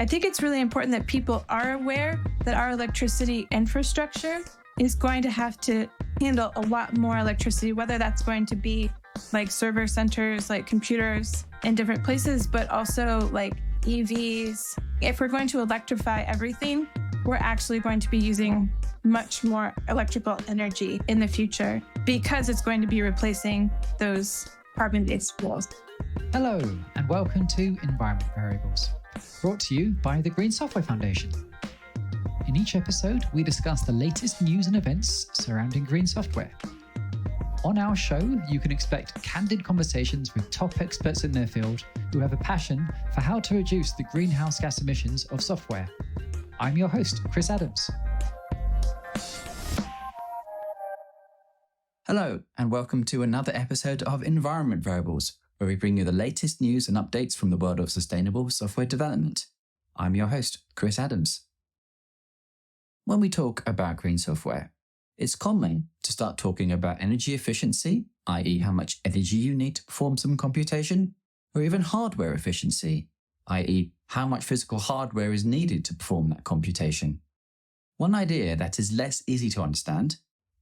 I think it's really important that people are aware that our electricity infrastructure is going to have to handle a lot more electricity, whether that's going to be like server centers, like computers in different places, but also like EVs. If we're going to electrify everything, we're actually going to be using much more electrical energy in the future because it's going to be replacing those carbon-based fuels. Hello, and welcome to Environment Variables, brought to you by the Green Software Foundation. In each episode, we discuss the latest news and events surrounding green software. On our show, you can expect candid conversations with top experts in their field who have a passion for how to reduce the greenhouse gas emissions of software. I'm your host, Chris Adams. Hello, and welcome to another episode of Environment Variables, where we bring you the latest news and updates from the world of sustainable software development. I'm your host, Chris Adams. When we talk about green software, it's common to start talking about energy efficiency, i.e. how much energy you need to perform some computation, or even hardware efficiency, i.e. how much physical hardware is needed to perform that computation. One idea that is less easy to understand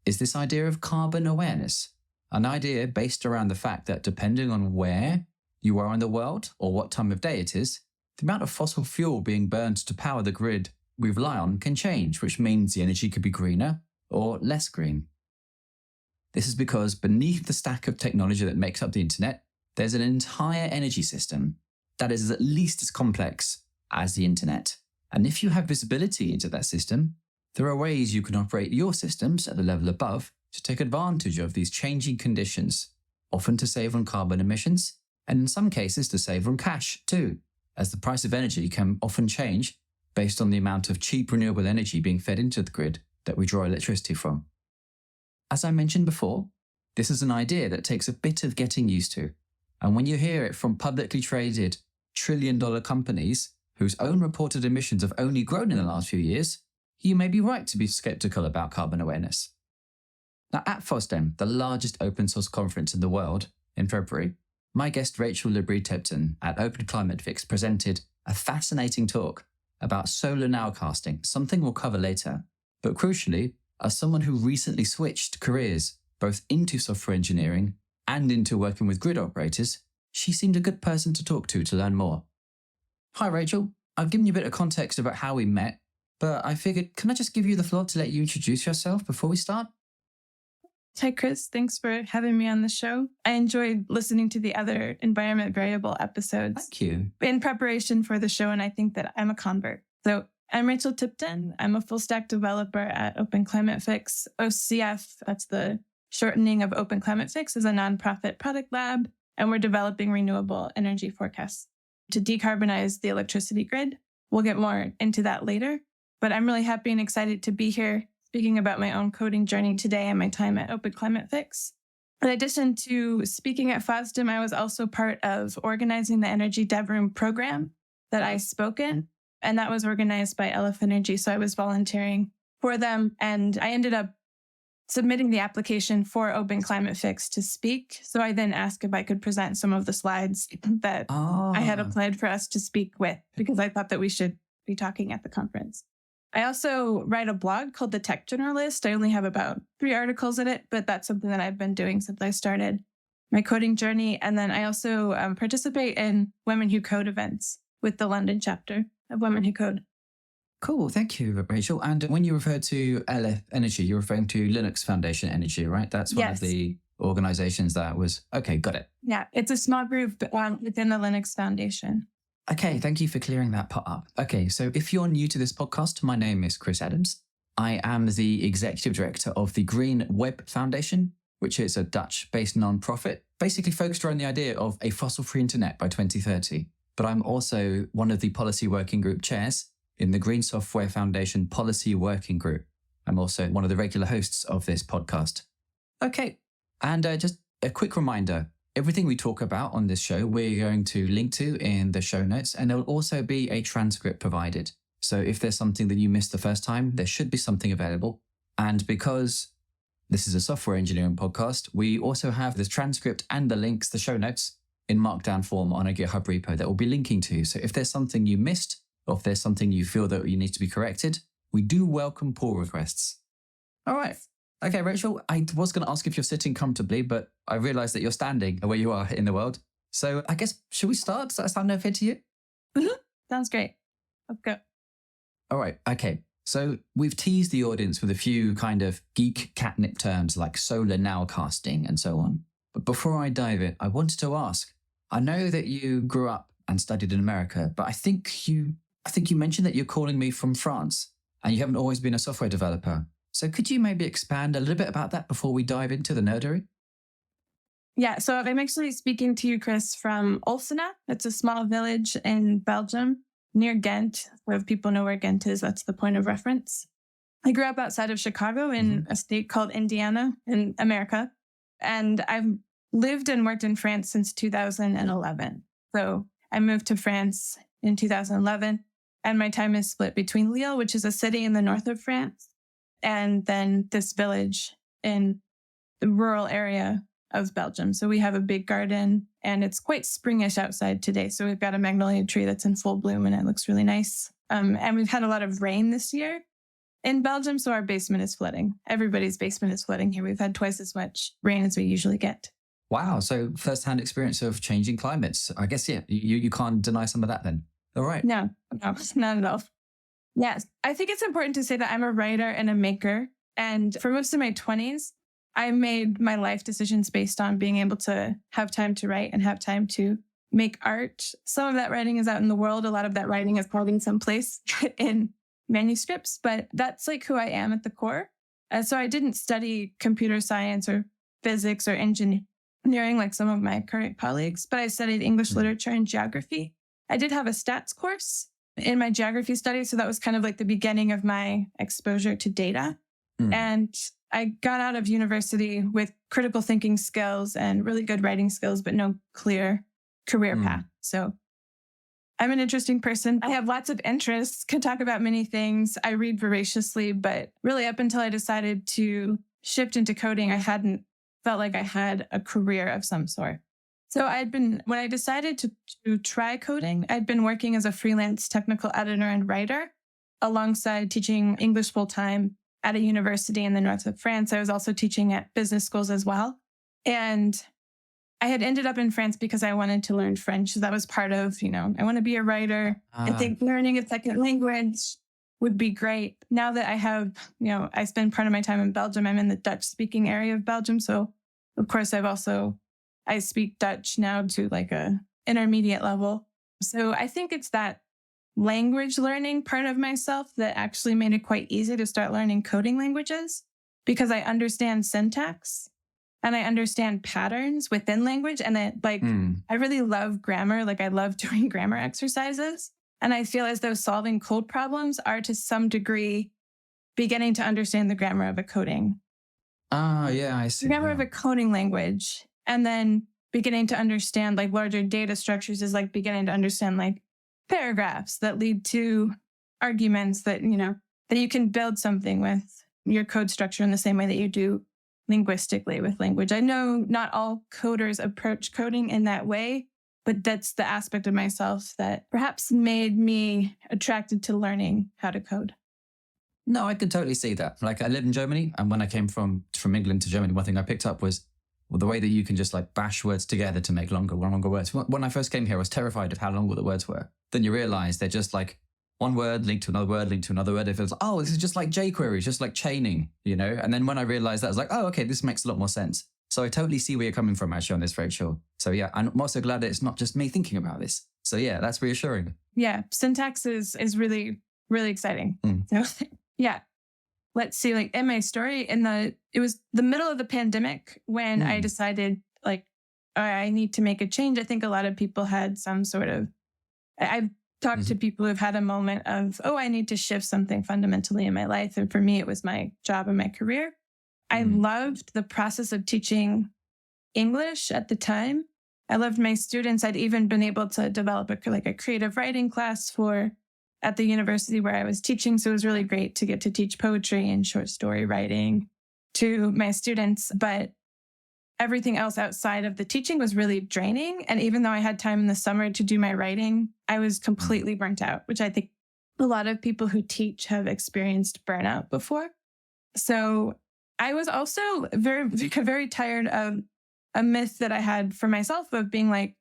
is this idea of carbon awareness, an idea based around the fact that depending on where you are in the world or what time of day it is, the amount of fossil fuel being burned to power the grid we rely on can change, which means the energy could be greener or less green. This is because beneath the stack of technology that makes up the internet, there's an entire energy system that is at least as complex as the internet. And if you have visibility into that system, there are ways you can operate your systems at the level above to take advantage of these changing conditions, often to save on carbon emissions, and in some cases to save on cash too, as the price of energy can often change based on the amount of cheap renewable energy being fed into the grid that we draw electricity from. As I mentioned before, this is an idea that takes a bit of getting used to, and when you hear it from publicly traded trillion-dollar companies whose own reported emissions have only grown in the last few years, you may be right to be skeptical about carbon awareness. Now, at FOSDEM, the largest open source conference in the world, in February, my guest Rachel Tipton at Open Climate Fix presented a fascinating talk about solar nowcasting, something we'll cover later. But crucially, as someone who recently switched careers both into software engineering and into working with grid operators, she seemed a good person to talk to learn more. Hi Rachel, I've given you a bit of context about how we met, but I figured, can I just give you the floor to let you introduce yourself before we start? Hi, Chris. Thanks for having me on the show. I enjoyed listening to the other Environment Variable episodes. Thank you. In preparation for the show, and I think that I'm a convert. So I'm Rachel Tipton. I'm a full stack developer at Open Climate Fix. OCF, that's the shortening of Open Climate Fix, is a nonprofit product lab, and we're developing renewable energy forecasts to decarbonize the electricity grid. We'll get more into that later, but I'm really happy and excited to be here speaking about my own coding journey today and my time at Open Climate Fix. In addition to speaking at FOSDEM, I was also part of organizing the Energy Dev Room program that I spoke in, and that was organized by LF Energy. So I was volunteering for them, and I ended up submitting the application for Open Climate Fix to speak. So I then asked if I could present some of the slides that I had applied for us to speak with, because I thought that we should be talking at the conference. I also write a blog called The Tech Generalist. I only have about 3 articles in it, but that's something that I've been doing since I started my coding journey. And then I also participate in Women Who Code events with the London chapter of Women Who Code. Cool, thank you, Rachel. And when you refer to LF Energy, you're referring to Linux Foundation Energy, right? That's one of the organizations that was... Okay, got it. Yeah, it's a small group within the Linux Foundation. Okay, thank you for clearing that part up. Okay, so if you're new to this podcast, my name is Chris Adams. I am the executive director of the Green Web Foundation, which is a Dutch-based non-profit, basically focused around the idea of a fossil-free internet by 2030. But I'm also one of the policy working group chairs in the Green Software Foundation Policy Working Group. I'm also one of the regular hosts of this podcast. Okay, and just a quick reminder, everything we talk about on this show, we're going to link to in the show notes, and there will also be a transcript provided. So if there's something that you missed the first time, there should be something available. And because this is a software engineering podcast, we also have the transcript and the links, the show notes, in Markdown form on a GitHub repo that we'll be linking to. So if there's something you missed or if there's something you feel that you need to be corrected, we do welcome pull requests. All right. Okay, Rachel, I was going to ask if you're sitting comfortably, but I realized that you're standing where you are in the world. So I guess, should we start? Does that sound okay to you? Sounds great. Let's go. All right. Okay. So we've teased the audience with a few kind of geek catnip terms like solar nowcasting and so on. But before I dive in, I wanted to ask, I know that you grew up and studied in America, but I think you mentioned that you're calling me from France and you haven't always been a software developer. So could you maybe expand a little bit about that before we dive into the nerdery? Yeah, so I'm actually speaking to you, Chris, from Ulsena. It's a small village in Belgium near Ghent. If people know where Ghent is, that's the point of reference. I grew up outside of Chicago in a state called Indiana in America. And I've lived and worked in France since 2011. So I moved to France in 2011, and my time is split between Lille, which is a city in the north of France, and then this village in the rural area of Belgium. So we have a big garden, and it's quite springish outside today. So we've got a magnolia tree that's in full bloom, and it looks really nice. And we've had a lot of rain this year in Belgium, so our basement is flooding. Everybody's basement is flooding here. We've had twice as much rain as we usually get. Wow. So first-hand experience of changing climates. I guess, yeah, you can't deny some of that then. All right. No, not at all. Yes. I think it's important to say that I'm a writer and a maker. And for most of my 20s, I made my life decisions based on being able to have time to write and have time to make art. Some of that writing is out in the world. A lot of that writing is holding someplace in manuscripts, but that's like who I am at the core. So I didn't study computer science or physics or engineering like some of my current colleagues, but I studied English literature and geography. I did have a stats course in my geography studies, so that was kind of like the beginning of my exposure to data. And I got out of university with critical thinking skills and really good writing skills, but no clear career path. So I'm an interesting person. I have lots of interests, can talk about many things. I read voraciously, but really up until I decided to shift into coding, I hadn't felt like I had a career of some sort. So when I decided to try coding, I'd been working as a freelance technical editor and writer alongside teaching English full-time at a university in the north of France. I was also teaching at business schools as well. And I had ended up in France because I wanted to learn French. So that was part of, I want to be a writer. I think learning a second language would be great. Now that I have, I spend part of my time in Belgium. I'm in the Dutch speaking area of Belgium. So of course I speak Dutch now to like a intermediate level. So I think it's that language learning part of myself that actually made it quite easy to start learning coding languages, because I understand syntax and I understand patterns within language. And I really love grammar. Like I love doing grammar exercises. And I feel as though solving code problems are to some degree beginning to understand the grammar of a coding. Yeah, I see. Grammar of a coding language. And then beginning to understand like larger data structures is like beginning to understand like paragraphs that lead to arguments that, that you can build something with your code structure in the same way that you do linguistically with language. I know not all coders approach coding in that way, but that's the aspect of myself that perhaps made me attracted to learning how to code. No, I can totally see that. Like I live in Germany, and when I came from England to Germany, one thing I picked up was the way that you can just like bash words together to make longer words. When I first came here, I was terrified of how long all the words were. Then you realize they're just like one word linked to another word, linked to another word. It feels, this is just like jQuery, just like chaining, And then when I realized that, I was like, okay, this makes a lot more sense. So I totally see where you're coming from actually on this, Rachel. So yeah, I'm also glad that it's not just me thinking about this. So yeah, that's reassuring. Yeah, syntax is really, really exciting. So yeah. Let's see, like in my story, it was the middle of the pandemic when I decided like, I need to make a change. I think a lot of people had some sort of, I've talked to people who've had a moment of, I need to shift something fundamentally in my life. And for me, it was my job and my career. I loved the process of teaching English at the time. I loved my students. I'd even been able to develop a creative writing class at the university where I was teaching. So it was really great to get to teach poetry and short story writing to my students. But everything else outside of the teaching was really draining. And even though I had time in the summer to do my writing, I was completely burnt out, which I think a lot of people who teach have experienced burnout before. So I was also very, very tired of a myth that I had for myself of being like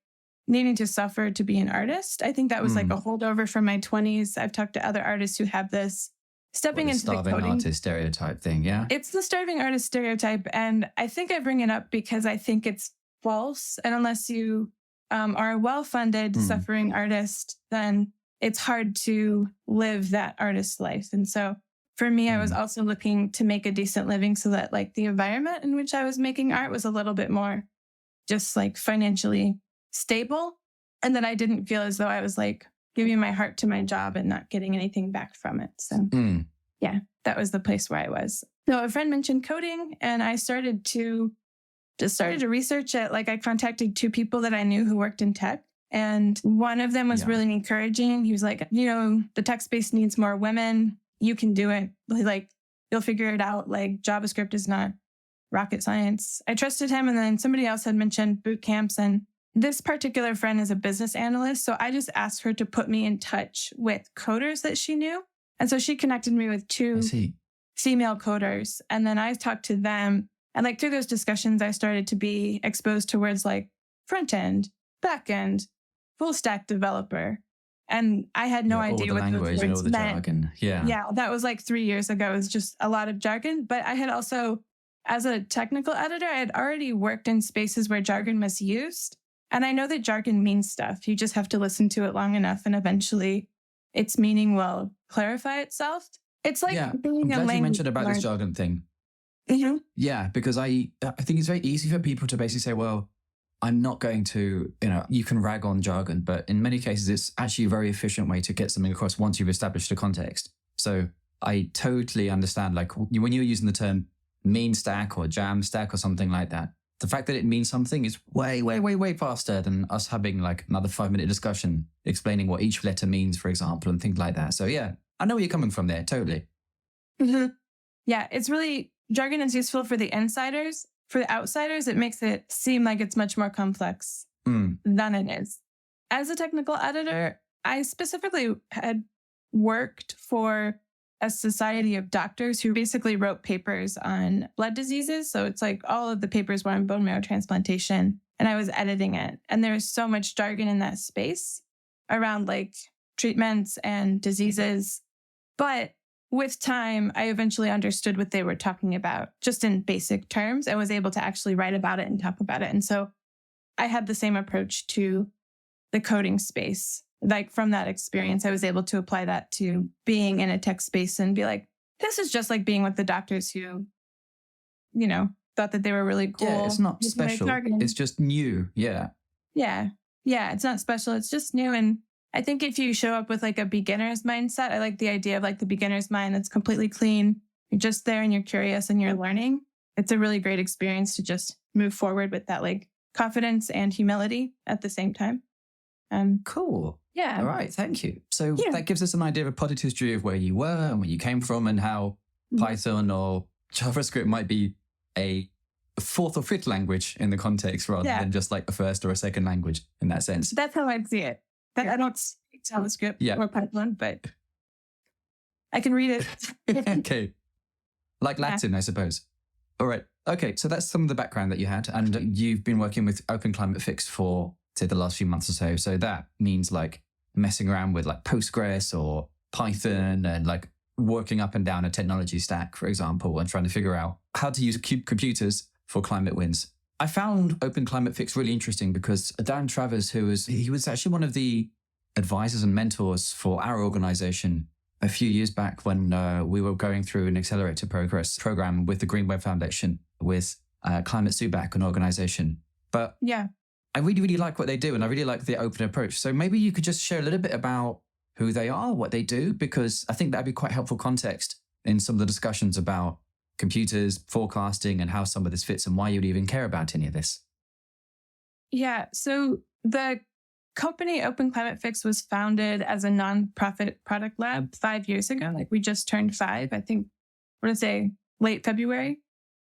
needing to suffer to be an artist. I think that was like a holdover from my 20s. I've talked to other artists who have this stepping into the starving coding artist stereotype thing, yeah? It's the starving artist stereotype. And I think I bring it up because I think it's false. And unless you are a well-funded suffering artist, then it's hard to live that artist's life. And so for me, I was also looking to make a decent living so that like the environment in which I was making art was a little bit more just like financially stable. And that I didn't feel as though I was like giving my heart to my job and not getting anything back from it. So yeah, that was the place where I was. So a friend mentioned coding and I started to research it. Like I contacted 2 people that I knew who worked in tech. And one of them was really encouraging. He was like, the tech space needs more women. You can do it. Like, you'll figure it out. Like, JavaScript is not rocket science. I trusted him. And then somebody else had mentioned boot camps. And this particular friend is a business analyst. So I just asked her to put me in touch with coders that she knew. And so she connected me with 2 female coders. And then I talked to them. And like through those discussions, I started to be exposed to words like front end, back end, full stack developer. And I had no idea what those words and all the meant. jargon. Yeah, that was like 3 years ago. It was just a lot of jargon. But I had also, as a technical editor, I had already worked in spaces where jargon was used. And I know that jargon means stuff. You just have to listen to it long enough and eventually its meaning will clarify itself. It's like being I'm a glad you mentioned about this jargon thing. Yeah, because I think it's very easy for people to basically say, well, I'm not going to, you can rag on jargon, but in many cases, it's actually a very efficient way to get something across once you've established a context. So I totally understand, like when you're using the term mean stack or jam stack or something like that, the fact that it means something is way, way, way, way faster than us having like another 5-minute discussion explaining what each letter means, for example, and things like that. So yeah, I know where you're coming from there, totally. Yeah, it's really, jargon is useful for the insiders. For the outsiders, it makes it seem like it's much more complex than it is. As a technical editor, I specifically had worked for a society of doctors who basically wrote papers on blood diseases. So it's like all of the papers were on bone marrow transplantation, and I was editing it. And there's so much jargon in that space around like treatments and diseases. But with time, I eventually understood what they were talking about, just in basic terms, and was able to actually write about it and talk about it. And so I had the same approach to the coding space. Like from that experience, I was able to apply that to being in a tech space and be like, this is just like being with the doctors who, thought that they were really cool. Yeah, it's not special. It's just new. Yeah. Yeah. Yeah. It's not special. It's just new. And I think if you show up with like a beginner's mindset, I like the idea of like the beginner's mind that's completely clean. You're just there and you're curious and you're learning. It's a really great experience to just move forward with that like confidence and humility at the same time. Cool. Yeah. All right. Thank you. So that gives us an idea of a potted history of where you were and where you came from and how Python or JavaScript might be a 4th or 5th language in the context rather than just like a 1st or a 2nd language in that sense. That's how I'd see it. I don't speak JavaScript or Python, but I can read it. Okay. Like Latin, I suppose. All right. Okay. So that's some of the background that you had. And you've been working with Open Climate Fix for, say, the last few months or so. So that means like messing around with like Postgres or Python and like working up and down a technology stack, for example, and trying to figure out how to use computers for climate wins. I found Open Climate Fix really interesting because Dan Travers, he was actually one of the advisors and mentors for our organization a few years back when we were going through an accelerator progress program with the Green Web Foundation with Climate Subac, an organization. But I really, really like what they do and I really like the open approach. So maybe you could just share a little bit about who they are, what they do, because I think that'd be quite helpful context in some of the discussions about computers, forecasting, and how some of this fits and why you'd even care about any of this. Yeah. So the company Open Climate Fix was founded as a nonprofit product lab 5 years ago. Like we just turned 5, I think, I want to say late February.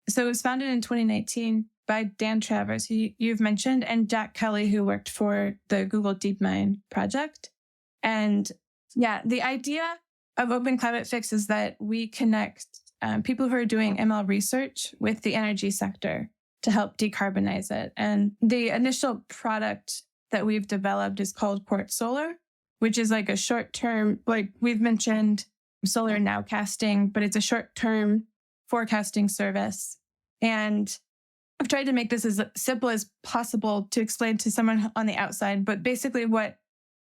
So it was founded in 2019 by Dan Travers, who you've mentioned, and Jack Kelly, who worked for the Google DeepMind project. And Yeah, the idea of Open Climate Fix is that we connect people who are doing ML research with the energy sector to help decarbonize it. And the initial product that we've developed is called Quartz Solar, which is like a short-term, like we've mentioned solar nowcasting, but it's a short-term forecasting service. And I've tried to make this as simple as possible to explain to someone on the outside. But basically what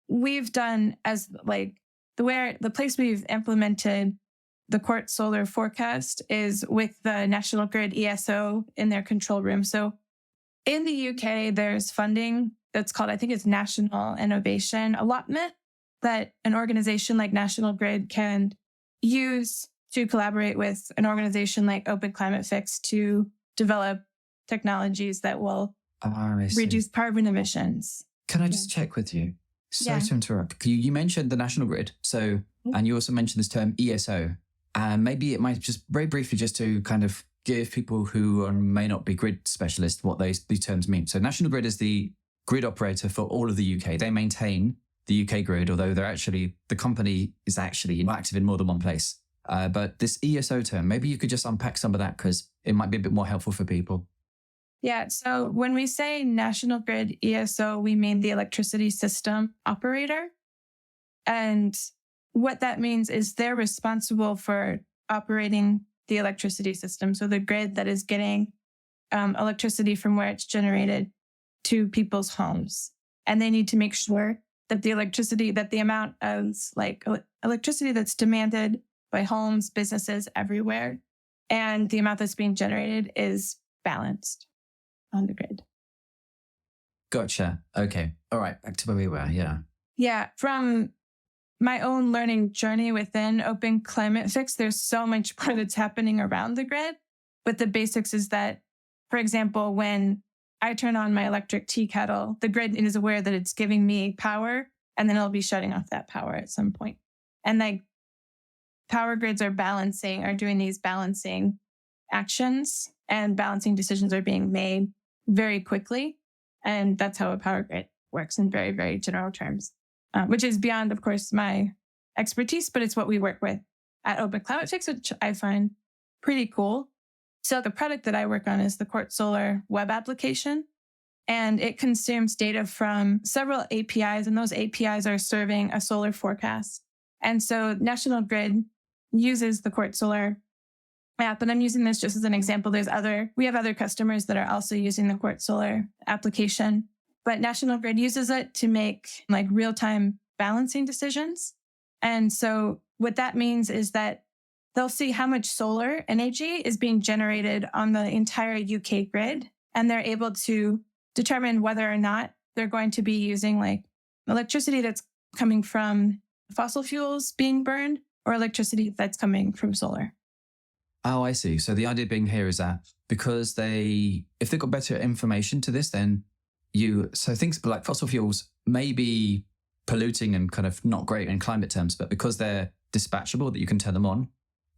we've done as like the place we've implemented the Quartz Solar forecast is with the National Grid ESO in their control room. So in the UK, there's funding that's called, I think it's National Innovation Allotment, that an organization like National Grid can use to collaborate with an organization like Open Climate Fix to develop technologies that will reduce carbon emissions. Can I just check with you? Sorry to interrupt. You mentioned the National Grid. So, and you also mentioned this term ESO. And maybe it might just very briefly just to kind of give people who may not be grid specialists what these terms mean. So National Grid is the grid operator for all of the UK. They maintain the UK grid, although the company is actually active in more than one place. But this ESO term, maybe you could just unpack some of that because it might be a bit more helpful for people. Yeah. So when we say National Grid ESO, we mean the electricity system operator. And what that means is they're responsible for operating the electricity system. So the grid that is getting electricity from where it's generated to people's homes. And they need to make sure that the amount of electricity that's demanded by homes, businesses everywhere, and the amount that's being generated is balanced on the grid. Gotcha. Okay. All right. Back to where we were. Yeah. Yeah. From my own learning journey within Open Climate Fix, there's so much more that's happening around the grid. But the basics is that, for example, when I turn on my electric tea kettle, the grid is aware that it's giving me power, and then it'll be shutting off that power at some point. And like power grids are doing these balancing actions, and balancing decisions are being made very quickly. And that's how a power grid works in very, very general terms, which is beyond, of course, my expertise, but it's what we work with at Open Climate Fix, which I find pretty cool. So the product that I work on is the Quartz Solar web application, and it consumes data from several APIs, and those APIs are serving a solar forecast. And so National Grid uses the Quartz Solar app, and I'm using this just as an example. We have other customers that are also using the Quartz Solar application, but National Grid uses it to make like real-time balancing decisions. And so what that means is that they'll see how much solar energy is being generated on the entire UK grid, and they're able to determine whether or not they're going to be using like electricity that's coming from fossil fuels being burned or electricity that's coming from solar. Oh, I see. So the idea being here is that because if they've got better information to this, then so things like fossil fuels may be polluting and kind of not great in climate terms, but because they're dispatchable, that you can turn them on,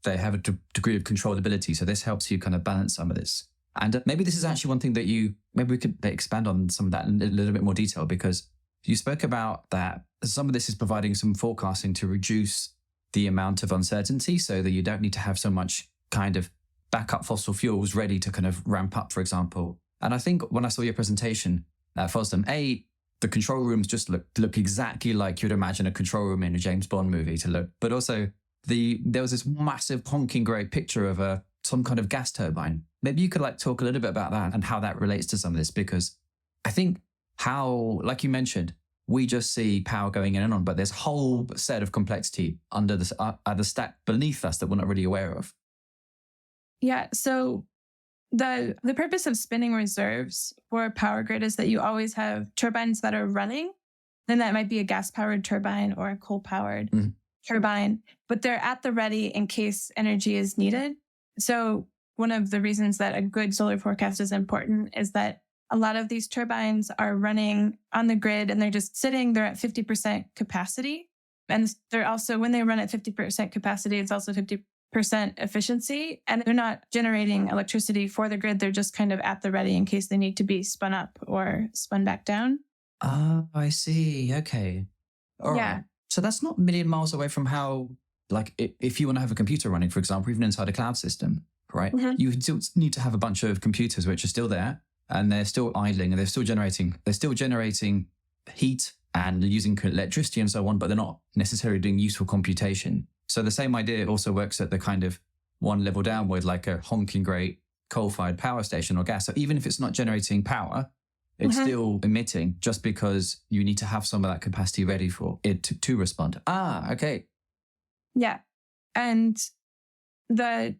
they have a degree of controllability. So this helps you kind of balance some of this. And maybe this is actually one thing that maybe we could expand on some of that in a little bit more detail, because you spoke about that some of this is providing some forecasting to reduce the amount of uncertainty so that you don't need to have so much kind of backup fossil fuels ready to kind of ramp up, for example. And I think when I saw your presentation at FOSDEM, the control rooms just look exactly like you'd imagine a control room in a James Bond movie to look. But also there was this massive honking great picture of some kind of gas turbine. Maybe you could talk a little bit about that and how that relates to some of this, because I think like you mentioned, we just see power going in and on, but there's a whole set of complexity under the stack beneath us that we're not really aware of. Yeah. So the purpose of spinning reserves for a power grid is that you always have turbines that are running. Then that might be a gas-powered turbine or a coal-powered turbine, but they're at the ready in case energy is needed. So one of the reasons that a good solar forecast is important is that a lot of these turbines are running on the grid and they're just sitting, they're at 50% capacity. And they're also, when they run at 50% capacity, it's also 50% efficiency. And they're not generating electricity for the grid. They're just kind of at the ready in case they need to be spun up or spun back down. Oh, I see. Okay. All yeah. right. So that's not a million miles away from how, like, if you want to have a computer running, for example, even inside a cloud system, right? You still need to have a bunch of computers which are still there and they're still idling and they're still generating heat and using electricity and so on, but they're not necessarily doing useful computation. So the same idea also works at the kind of one level down with like a honking great coal-fired power station or gas. So even if it's not generating power, it's still emitting just because you need to have some of that capacity ready for it to respond. Okay. Yeah. And the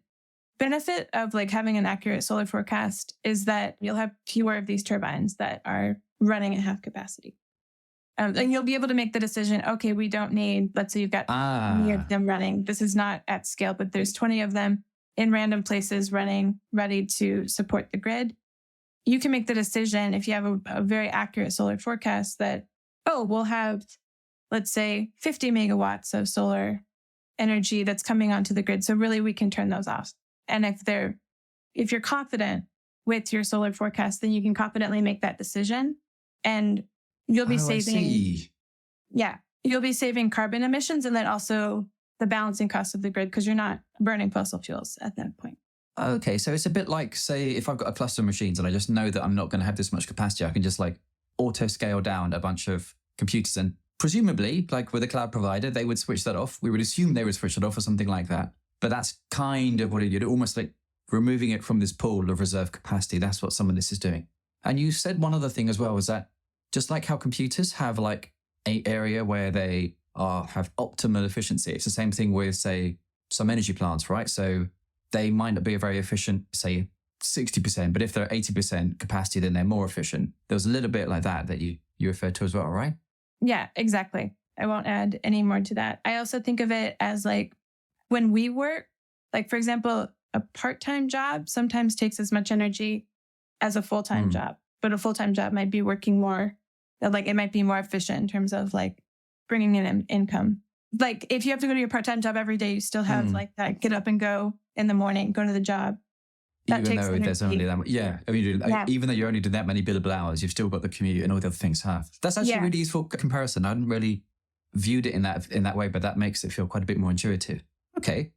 benefit of like having an accurate solar forecast is that you'll have fewer of these turbines that are running at half capacity. And you'll be able to make the decision, okay, we don't need, let's say you've got 20 of them running. This is not at scale, but there's 20 of them in random places running, ready to support the grid. You can make the decision if you have a very accurate solar forecast that, we'll have, let's say, 50 megawatts of solar energy that's coming onto the grid. So really we can turn those off. And if you're confident with your solar forecast, then you can confidently make that decision and you'll be you'll be saving carbon emissions and then also the balancing cost of the grid because you're not burning fossil fuels at that point. Okay, so it's a bit like, say, if I've got a cluster of machines and I just know that I'm not going to have this much capacity, I can just like auto scale down a bunch of computers and presumably, like with a cloud provider, they would switch that off. We would assume they would switch it off or something like that. But that's kind of what you're almost like removing it from this pool of reserve capacity. That's what some of this is doing. And you said one other thing as well, was that just like how computers have like an area where they have optimal efficiency, it's the same thing with, say, some energy plants, right? So they might not be very efficient, say 60%, but if they're 80% capacity, then they're more efficient. There was a little bit like that you referred to as well, right? Yeah, exactly. I won't add any more to that. I also think of it as like when we work, like for example, a part-time job sometimes takes as much energy as a full-time job, but a full-time job might be working more, like it might be more efficient in terms of like bringing in an income. Like if you have to go to your part-time job every day, you still have like that get up and go in the morning, go to the job. That even takes though energy. there's only that much, even though you only do that many billable hours, you've still got the commute and all the other things have. That's actually a really useful comparison. I hadn't really viewed it in that way, but that makes it feel quite a bit more intuitive. Okay.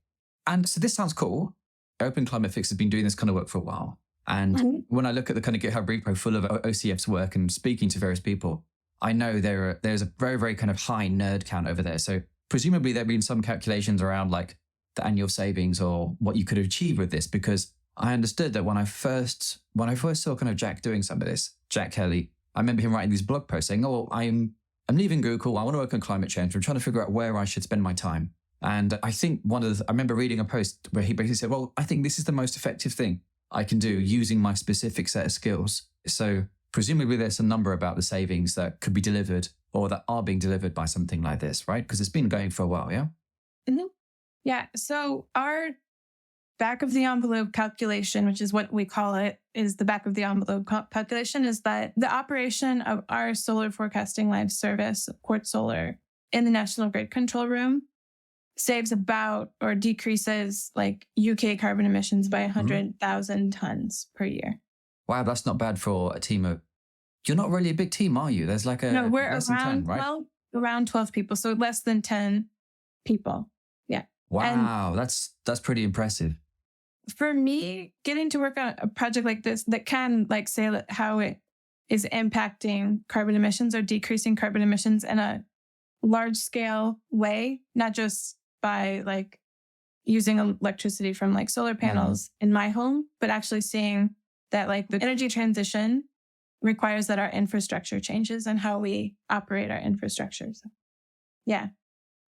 And so this sounds cool. Open Climate Fix has been doing this kind of work for a while. And when I look at the kind of GitHub repo full of OCF's work and speaking to various people, I know there's a very, very kind of high nerd count over there. So presumably there have been some calculations around like the annual savings or what you could achieve with this, because I understood that when I first saw kind of Jack doing some of this, Jack Kelly, I remember him writing these blog posts saying, I'm leaving Google. I want to work on climate change. I'm trying to figure out where I should spend my time. And I think I remember reading a post where he basically said, I think this is the most effective thing I can do using my specific set of skills. So presumably there's a number about the savings that could be delivered or that are being delivered by something like this, right? Because it's been going for a while, yeah? Mm-hmm. Yeah. So our back of the envelope calculation, which is what we call it, is the back of the envelope calculation, is that the operation of our solar forecasting live service, Quartz Solar, in the National Grid Control Room saves about or decreases like UK carbon emissions by 100,000 tons per year. Wow, that's not bad for a team of... You're not really a big team, are you? There's like No, we're less than 10, right? around 12 people, so less than 10 people. Yeah. Wow, and that's pretty impressive. For me, getting to work on a project like this that can like say how it is impacting carbon emissions or decreasing carbon emissions in a large scale way, not just by like using electricity from like solar panels in my home, but actually seeing that like the energy transition requires that our infrastructure changes and how we operate our infrastructure. So, yeah.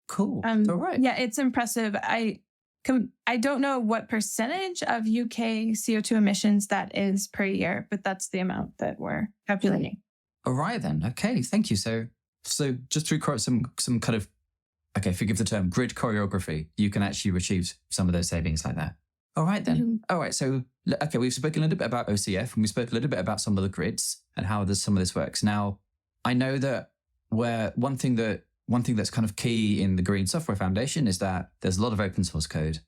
Cool. All right. Yeah, it's impressive. I don't know what percentage of UK CO2 emissions that is per year, but that's the amount that we're calculating. All right then. Okay, thank you. So just through some kind of, okay, forgive the term, grid choreography, you can actually achieve some of those savings like that. All right then. All right. So, okay, we've spoken a little bit about OCF and we spoke a little bit about some of the grids and how some of this works. Now, I know that one thing that's kind of key in the Green Software Foundation is that there's a lot of open source code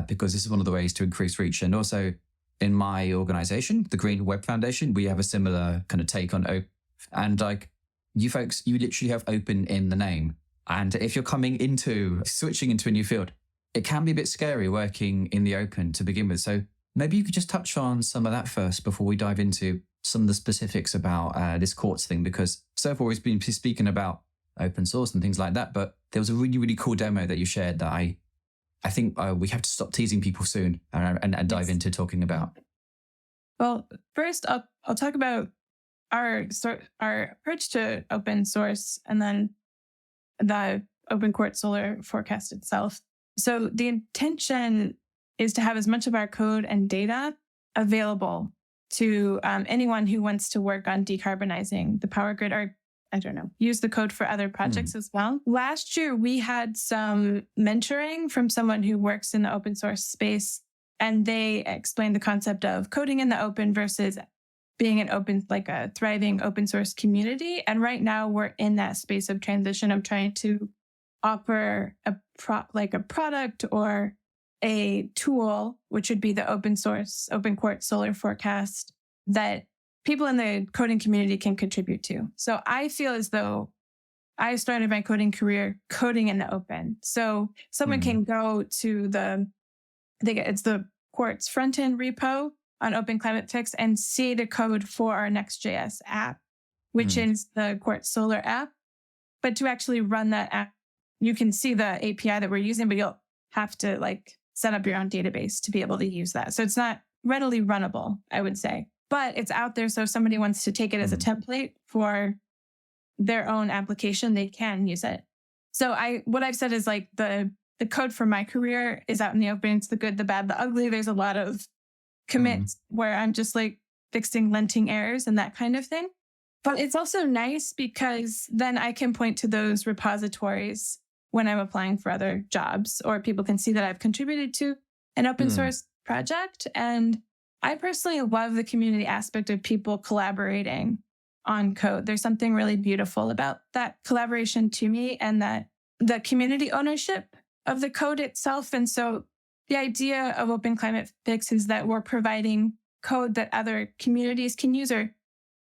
because this is one of the ways to increase reach. And also in my organization, the Green Web Foundation, we have a similar kind of take on open. And like you folks, you literally have open in the name. And if you're switching into a new field, it can be a bit scary working in the open to begin with. So maybe you could just touch on some of that first before we dive into some of the specifics about this quartz thing, because so far we've been speaking about open source and things like that, but there was a really, really cool demo that you shared that I think we have to stop teasing people soon and dive into talking about. Well, first I'll talk about our approach to open source and then the open quartz solar forecast itself. So the intention is to have as much of our code and data available to anyone who wants to work on decarbonizing the power grid or, use the code for other projects as well. Last year, we had some mentoring from someone who works in the open source space, and they explained the concept of coding in the open versus being a thriving open source community. And right now we're in that space of transition of trying to offer a product or a tool, which would be the open quartz solar forecast that people in the coding community can contribute to. So I feel as though I started my coding career coding in the open. So someone can go to it's the Quartz front-end repo on Open Climate Fix and see the code for our Next.js app, which is the Quartz Solar app. But to actually run that app, you can see the API that we're using, but you'll have to set up your own database to be able to use that. So it's not readily runnable, I would say. But it's out there, so if somebody wants to take it as a template for their own application, they can use it. So what I've said is the code for my career is out in the open. It's the good, the bad, the ugly. There's a lot of commits where I'm just fixing linting errors and that kind of thing. But it's also nice because then I can point to those repositories when I'm applying for other jobs, or people can see that I've contributed to an open source project. And I personally love the community aspect of people collaborating on code. There's something really beautiful about that collaboration to me, and that the community ownership of the code itself. And so the idea of Open Climate Fix is that we're providing code that other communities can use, or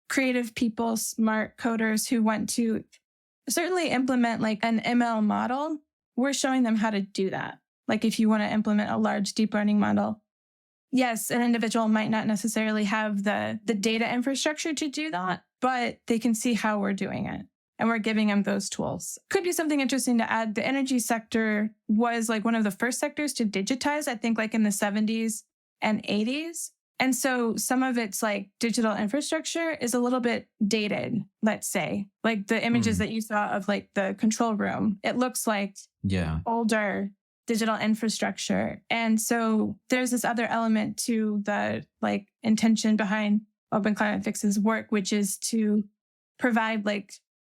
creative people, smart coders who want to certainly implement an ML model. We're showing them how to do that. If you want to implement a large deep learning model, yes, an individual might not necessarily have the data infrastructure to do that, but they can see how we're doing it. And we're giving them those tools. Could be something interesting to add. The energy sector was one of the first sectors to digitize, I think in the 70s and 80s. And so some of its digital infrastructure is a little bit dated, let's say. The images that you saw of the control room, it looks older digital infrastructure. And so there's this other element to the intention behind Open Climate Fix's work, which is to provide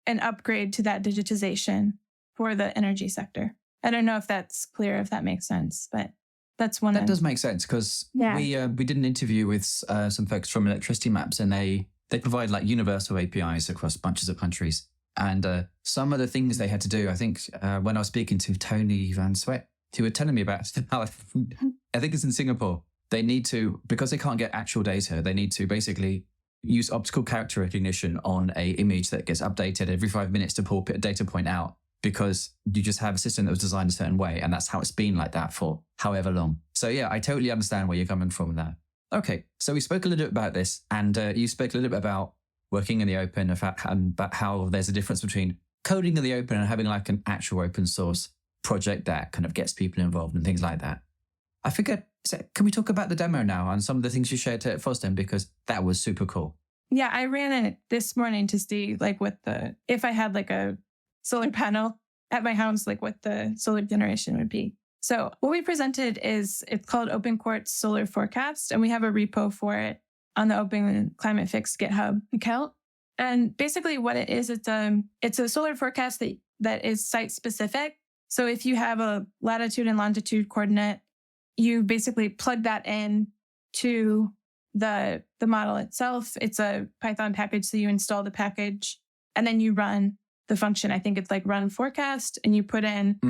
an upgrade to that digitization for the energy sector. I don't know if that's clear, if that makes sense, but that's one. That does make sense, because we did an interview with some folks from Electricity Maps, and they provide universal APIs across bunches of countries. And some of the things they had to do, I think when I was speaking to Tony Van Sweat, he was telling me about how, I think it's in Singapore, they need to, because they can't get actual data, they need to basically use optical character recognition on a image that gets updated every 5 minutes to pull a data point out, because you just have a system that was designed a certain way, and that's how it's been like that for however long. So yeah, I totally understand where you're coming from with that. Okay, so we spoke a little bit about this, and you spoke a little bit about working in the open, about how there's a difference between coding in the open and having an actual open source project that kind of gets people involved and things like that. I forget, can we talk about the demo now and some of the things you shared at FOSDEM, because that was super cool. Yeah, I ran it this morning to see if I had a solar panel at my house, what the solar generation would be. So what we presented it's called Open Quartz Solar Forecast, and we have a repo for it on the Open Climate Fix GitHub account. And basically what it is, it's a solar forecast that is site specific. So if you have a latitude and longitude coordinate, you basically plug that in to the model itself. It's a Python package, so you install the package and then you run the function. I think it's run forecast, and you put in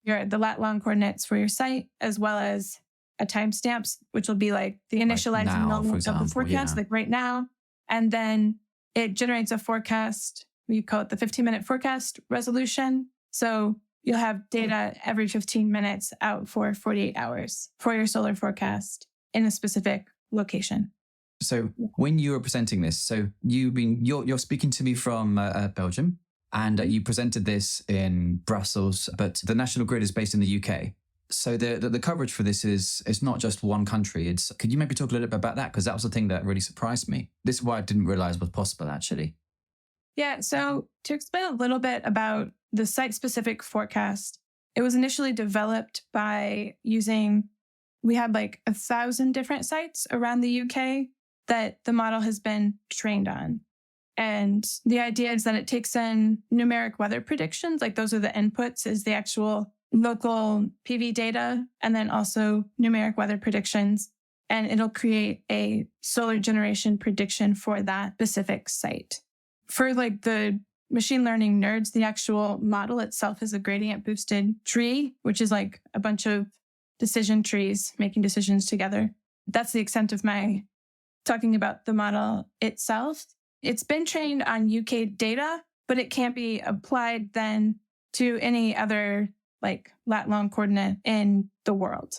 the lat long coordinates for your site, as well as a timestamps, which will be the initializing moment of the forecast, right now. And then it generates a forecast. We call it the 15-minute forecast resolution. So you'll have data every 15 minutes out for 48 hours for your solar forecast in a specific location. So when you were presenting this, so you're speaking to me from Belgium, and you presented this in Brussels, but the national grid is based in the UK. So the coverage for this is not just one country. Could you maybe talk a little bit about that? Because that was the thing that really surprised me. This is why I didn't realize was possible, actually. Yeah. So to explain a little bit about the site-specific forecast, it was initially developed by we had like 1,000 different sites around the UK that the model has been trained on. And the idea is that it takes in numeric weather predictions, like those are the inputs, is the actual local PV data, and then also numeric weather predictions. And it'll create a solar generation prediction for that specific site. For like the machine learning nerds, the actual model itself is a gradient boosted tree, which is like a bunch of decision trees making decisions together. That's the extent of my talking about the model itself. It's been trained on UK data, but it can't be applied then to any other like lat-long coordinate in the world.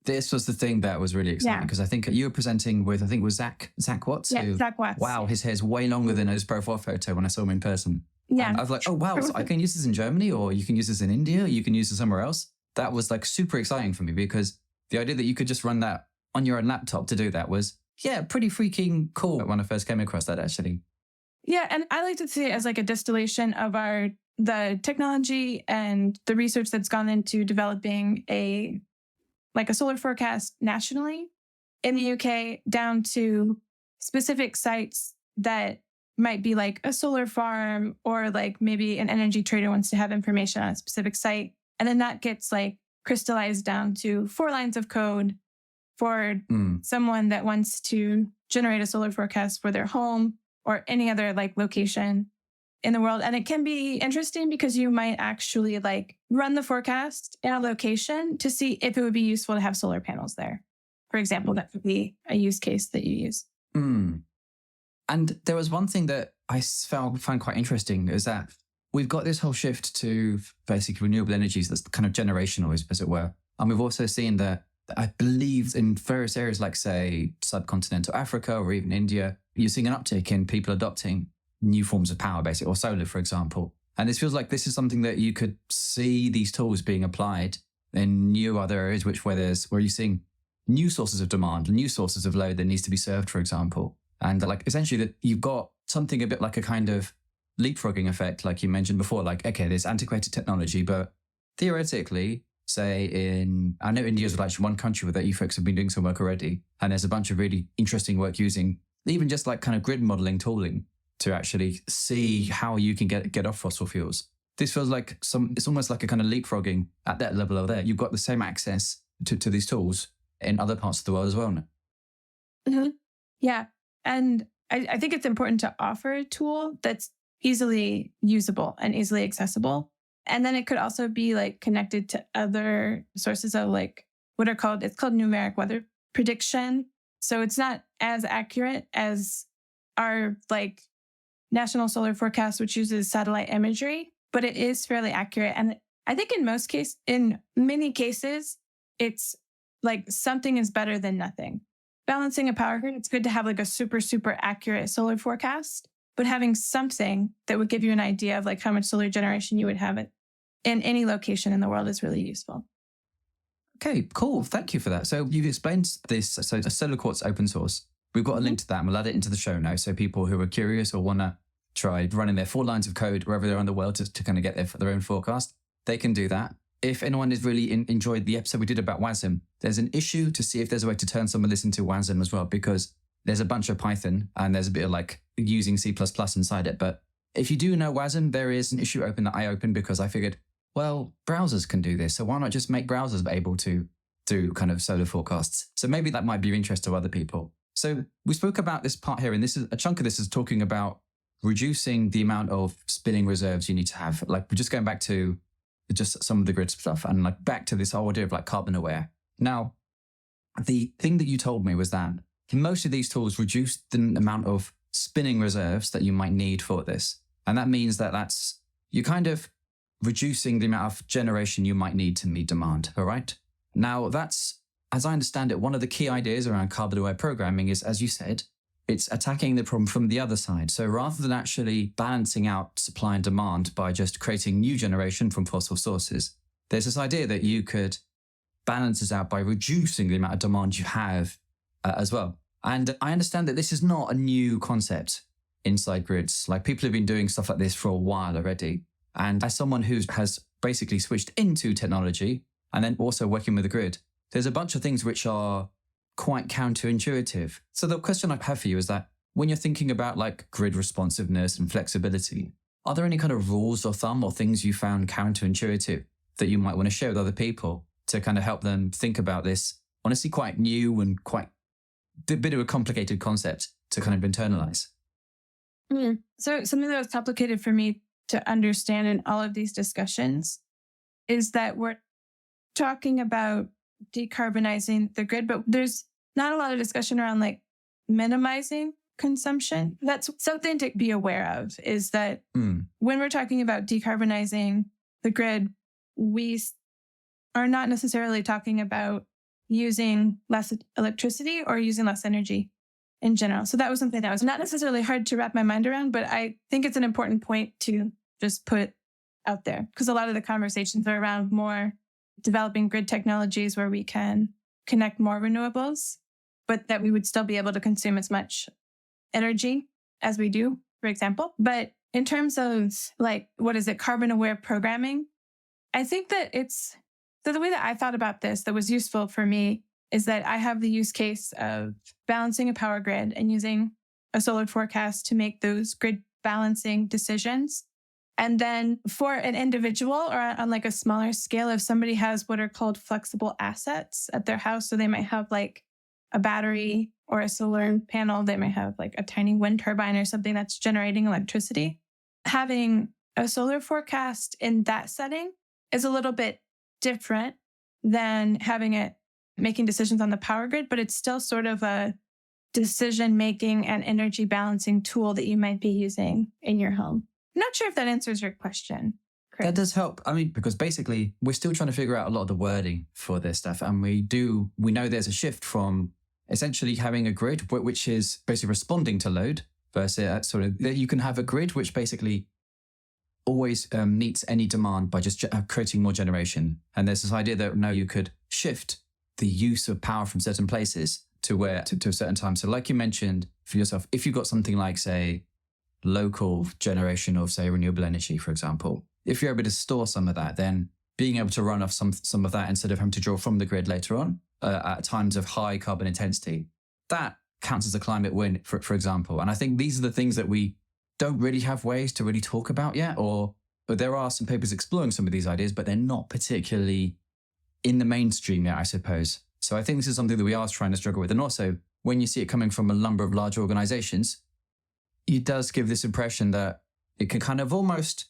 This was the thing that was really exciting because I think you were presenting with, I think it was Zach Watts. Yeah, Zach Watts. Wow, his hair's way longer than his profile photo when I saw him in person. Yeah. And I was like, oh, wow, so I can use this in Germany, or you can use this in India, or you can use this somewhere else. That was like super exciting for me because the idea that you could just run that on your own laptop to do that was, pretty freaking cool when I first came across that, actually. Yeah, and I like to see it as like a distillation of the technology and the research that's gone into developing a solar forecast nationally in the UK down to specific sites that might be like a solar farm, or like maybe an energy trader wants to have information on a specific site. And then that gets like crystallized down to 4 lines of code for someone that wants to generate a solar forecast for their home or any other like location in the world. And it can be interesting because you might actually like run the forecast in a location to see if it would be useful to have solar panels there. For example, that would be a use case that you use. And there was one thing that I found quite interesting is that we've got this whole shift to basically renewable energies that's kind of generational, as it were. And we've also seen that I believe in various areas like, say, subcontinental Africa or even India, you're seeing an uptick in people adopting new forms of power, basically, or solar, for example. And this feels like this is something that you could see these tools being applied in new other areas, where you're seeing new sources of demand, new sources of load that needs to be served, for example. And like essentially that you've got something a bit like a kind of leapfrogging effect, like you mentioned before, like, okay, there's antiquated technology, but theoretically, say I know India is like one country where that you folks have been doing some work already. And there's a bunch of really interesting work using even just like kind of grid modeling tooling to actually see how you can get off fossil fuels. This feels like it's almost like a kind of leapfrogging at that level over there. You've got the same access to these tools in other parts of the world as well now. Mm-hmm. Yeah. And I think it's important to offer a tool that's easily usable and easily accessible. And then it could also be like connected to other sources of like it's called numeric weather prediction. So it's not as accurate as our like national solar forecast, which uses satellite imagery, but it is fairly accurate. And I think in many cases, it's like something is better than nothing. Balancing a power grid, it's good to have like a super, super accurate solar forecast, but having something that would give you an idea of like how much solar generation you would have in any location in the world is really useful. Okay, cool. Thank you for that. So you've explained this. So Solar Quartz open source. We've got a link to that and we'll add it into the show notes. So people who are curious or want to try running their 4 lines of code wherever they're in the world to kind of get their own forecast, they can do that. If anyone has really enjoyed the episode we did about WASM, there's an issue to see if there's a way to turn some of this into WASM as well, because there's a bunch of Python and there's a bit of like using C++ inside it. But if you do know WASM, there is an issue open that I opened because I figured, well, browsers can do this. So why not just make browsers able to do kind of solar forecasts? So maybe that might be of interest to other people. So we spoke about this part here, and this is a chunk of this is talking about reducing the amount of spinning reserves you need to have. Like we're just going back to just some of the grid stuff and like back to this whole idea of like carbon aware. Now, the thing that you told me was that most of these tools reduce the amount of spinning reserves that you might need for this. And that means that you're kind of reducing the amount of generation you might need to meet demand, all right? Now, that's, as I understand it, one of the key ideas around carbon-aware programming is, as you said, it's attacking the problem from the other side. So rather than actually balancing out supply and demand by just creating new generation from fossil sources, there's this idea that you could balance this out by reducing the amount of demand you have as well. And I understand that this is not a new concept inside grids. Like, people have been doing stuff like this for a while already. And as someone who has basically switched into technology and then also working with the grid, there's a bunch of things which are quite counterintuitive. So the question I have for you is that when you're thinking about like grid responsiveness and flexibility, are there any kind of rules of thumb or things you found counterintuitive that you might want to share with other people to kind of help them think about this honestly quite new and quite a bit of a complicated concept to kind of internalize? So something that was complicated for me to understand in all of these discussions is that we're talking about decarbonizing the grid, but there's not a lot of discussion around like minimizing consumption. That's something to be aware of, is that when we're talking about decarbonizing the grid, we are not necessarily talking about using less electricity or using less energy in general. So that was something that was not necessarily hard to wrap my mind around, but I think it's an important point to just put out there, because a lot of the conversations are around more developing grid technologies where we can connect more renewables, but that we would still be able to consume as much energy as we do, for example. But in terms of like, what is it, carbon aware programming, I think that so the way that I thought about this that was useful for me is that I have the use case of balancing a power grid and using a solar forecast to make those grid balancing decisions. And then for an individual or on like a smaller scale, if somebody has what are called flexible assets at their house, so they might have like a battery or a solar panel, they might have like a tiny wind turbine or something that's generating electricity. Having a solar forecast in that setting is a little bit different than having it making decisions on the power grid, but it's still sort of a decision-making and energy balancing tool that you might be using in your home. I'm not sure if that answers your question, Chris. That does help. I mean, because basically we're still trying to figure out a lot of the wording for this stuff. And we know there's a shift from essentially having a grid, which is basically responding to load, versus sort of that you can have a grid which basically always meets any demand by just creating more generation. And there's this idea that now you could shift the use of power from certain places to a certain time. So like you mentioned for yourself, if you've got something like, say, local generation of, say, renewable energy, for example, if you're able to store some of that, then being able to run off some of that instead of having to draw from the grid later on at times of high carbon intensity, that counts as a climate win, for example. And I think these are the things that we don't really have ways to really talk about yet, but there are some papers exploring some of these ideas, but they're not particularly in the mainstream yet, I suppose. So I think this is something that we are trying to struggle with. And also, when you see it coming from a number of large organizations, it does give this impression that it can kind of almost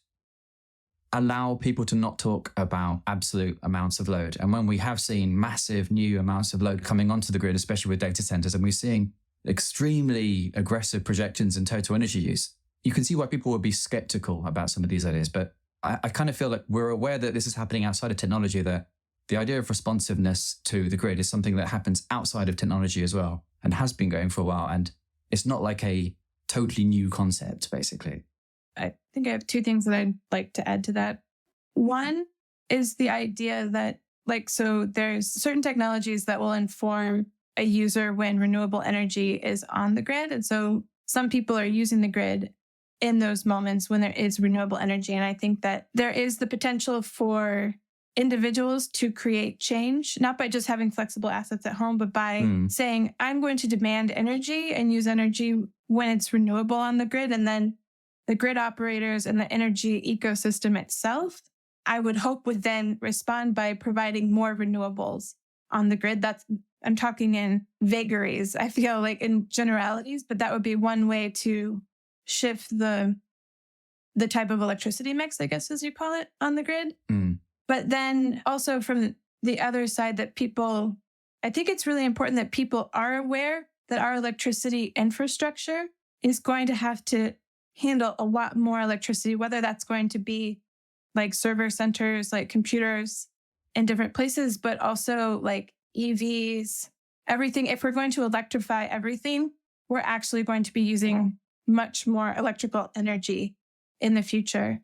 allow people to not talk about absolute amounts of load. And when we have seen massive new amounts of load coming onto the grid, especially with data centers, and we're seeing extremely aggressive projections in total energy use, you can see why people would be skeptical about some of these ideas. But I kind of feel like we're aware that this is happening outside of technology, that the idea of responsiveness to the grid is something that happens outside of technology as well, and has been going for a while. And it's not like a totally new concept, basically. I think I have two things that I'd like to add to that. One is the idea that, so there's certain technologies that will inform a user when renewable energy is on the grid. And so some people are using the grid in those moments when there is renewable energy. And I think that there is the potential for individuals to create change, not by just having flexible assets at home, but by saying, I'm going to demand energy and use energy when it's renewable on the grid. And then the grid operators and the energy ecosystem itself, I would hope, would then respond by providing more renewables on the grid. I'm talking in vagaries, I feel like, in generalities, but that would be one way to shift the type of electricity mix, I guess, as you call it, on the grid. But then also from the other side, that I think it's really important that people are aware that our electricity infrastructure is going to have to handle a lot more electricity, whether that's going to be like server centers, like computers in different places, but also like EVs, everything. If we're going to electrify everything, we're actually going to be using much more electrical energy in the future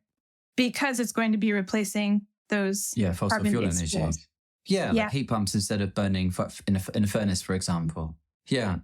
because it's going to be replacing those fossil fuel energy. Fuels. Like heat pumps instead of burning in a furnace, for example. Yeah.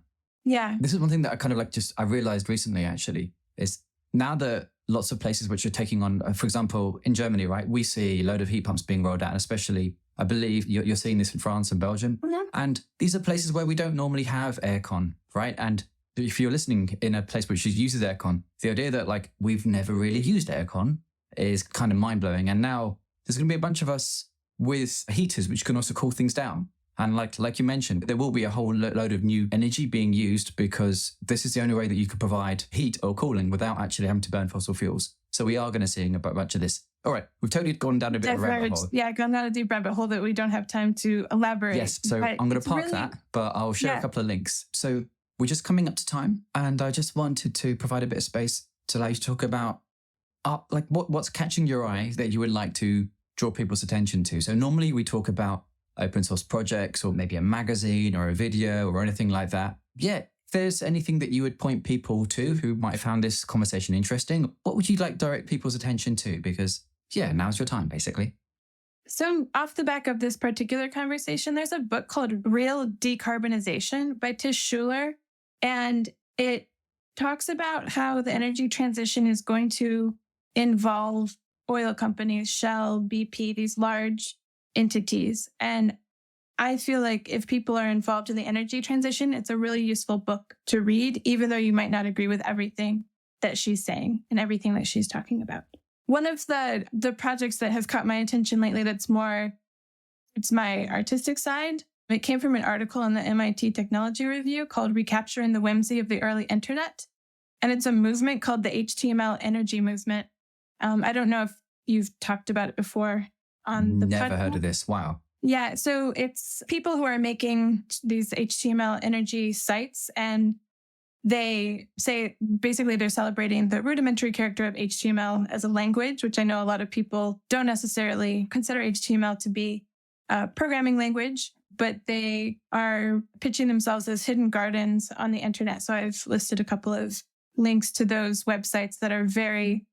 This is one thing that I kind of I realized recently, actually, is now that lots of places which are taking on, for example, in Germany, right, we see a load of heat pumps being rolled out, and especially, I believe you're seeing this in France and Belgium. Mm-hmm. And these are places where we don't normally have aircon, right? And if you're listening in a place which uses aircon, the idea that like we've never really used aircon is kind of mind-blowing. And now there's going to be a bunch of us with heaters which can also cool things down. And like you mentioned, there will be a whole load of new energy being used because this is the only way that you could provide heat or cooling without actually having to burn fossil fuels. So we are going to see a bunch of this. All right, we've totally gone down a bit of a rabbit hole. Yeah, gone down a deep rabbit hole that we don't have time to elaborate. Yes, so I'm going to park that, but I'll share a couple of links. So we're just coming up to time, and I just wanted to provide a bit of space to allow you to talk about what's catching your eye that you would like to draw people's attention to. So normally we talk about open source projects or maybe a magazine or a video or anything like that. Yeah, if there's anything that you would point people to who might have found this conversation interesting, what would you like direct people's attention to? Because now's your time, basically. So off the back of this particular conversation, there's a book called Real Decarbonization by Tish Schuler. And it talks about how the energy transition is going to involve oil companies, Shell, BP, these large entities. And I feel like if people are involved in the energy transition, it's a really useful book to read, even though you might not agree with everything that she's saying and everything that she's talking about. One of the projects that has caught my attention lately it's my artistic side. It came from an article in the MIT Technology Review called Recapturing the Whimsy of the Early Internet. And it's a movement called the HTML Energy Movement. I don't know if you've talked about it before on the Never heard of this. Wow. Yeah. So it's people who are making these HTML energy sites, and they say basically they're celebrating the rudimentary character of HTML as a language, which I know a lot of people don't necessarily consider HTML to be a programming language, but they are pitching themselves as hidden gardens on the internet. So I've listed a couple of links to those websites that are very,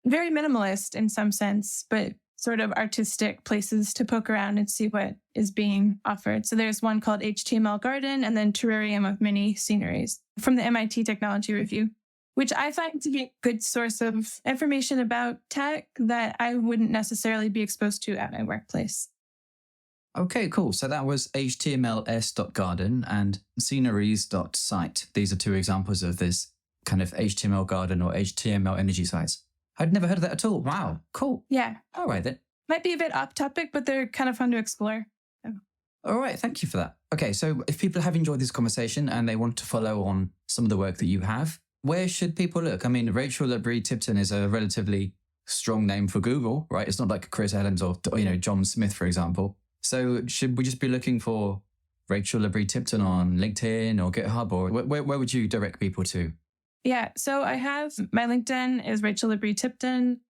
very minimalist in some sense, but sort of artistic places to poke around and see what is being offered. So there's one called HTML Garden and then Terrarium of Mini Sceneries from the MIT Technology Review, which I find to be a good source of information about tech that I wouldn't necessarily be exposed to at my workplace. Okay, cool. So that was htmls.garden and sceneries.site. These are two examples of this kind of HTML garden or HTML energy sites. I'd never heard of that at all. Wow. Cool. Yeah. All right then. Might be a bit off topic, but they're kind of fun to explore. So. All right. Thank you for that. Okay. So if people have enjoyed this conversation and they want to follow on some of the work that you have, where should people look? I mean, Rachel Labrie Tipton is a relatively strong name for Google, right? It's not like Chris Adams or John Smith, for example. So should we just be looking for Rachel Labrie Tipton on LinkedIn or GitHub, or where would you direct people to? Yeah, so I have my LinkedIn is Rachel Labrie Tipton.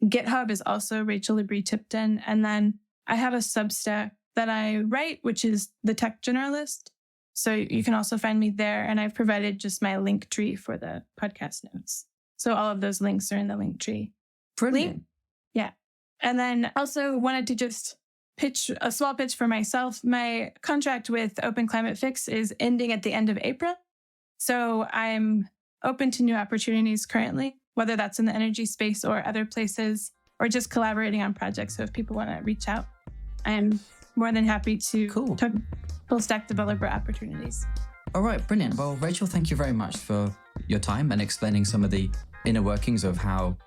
GitHub is also Rachel Labrie Tipton. And then I have a Substack that I write, which is The Tech Generalist. So you can also find me there. And I've provided just my link tree for the podcast notes. So all of those links are in the link tree. Brilliant. Yeah. And then also wanted to just pitch a small pitch for myself. My contract with Open Climate Fix is ending at the end of April. So I'm open to new opportunities currently, whether that's in the energy space or other places, or just collaborating on projects. So if people want to reach out, I'm more than happy to talk full stack developer opportunities. All right, brilliant. Well, Rachel, thank you very much for your time and explaining some of the inner workings of how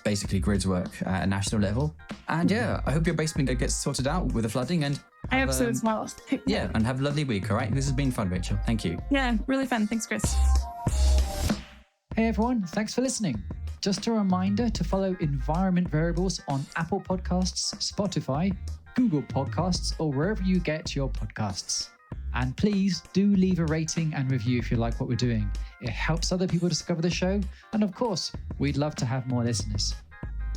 basically grids work at a national level. And yeah, I hope your basement gets sorted out with the flooding. And I hope so as well. Yeah, and have a lovely week, all right? This has been fun, Rachel. Thank you. Yeah, really fun. Thanks, Chris. Hey everyone, thanks for listening. Just a reminder to follow Environment Variables on Apple Podcasts, Spotify, Google Podcasts, or wherever you get your podcasts. And please do leave a rating and review if you like what we're doing. It helps other people discover the show. And of course, we'd love to have more listeners.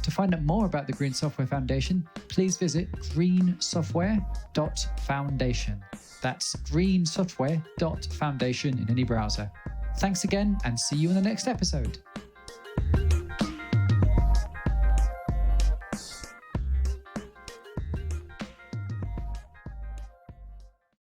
To find out more about the Green Software Foundation, please visit greensoftware.foundation. That's greensoftware.foundation in any browser. Thanks again, and see you in the next episode.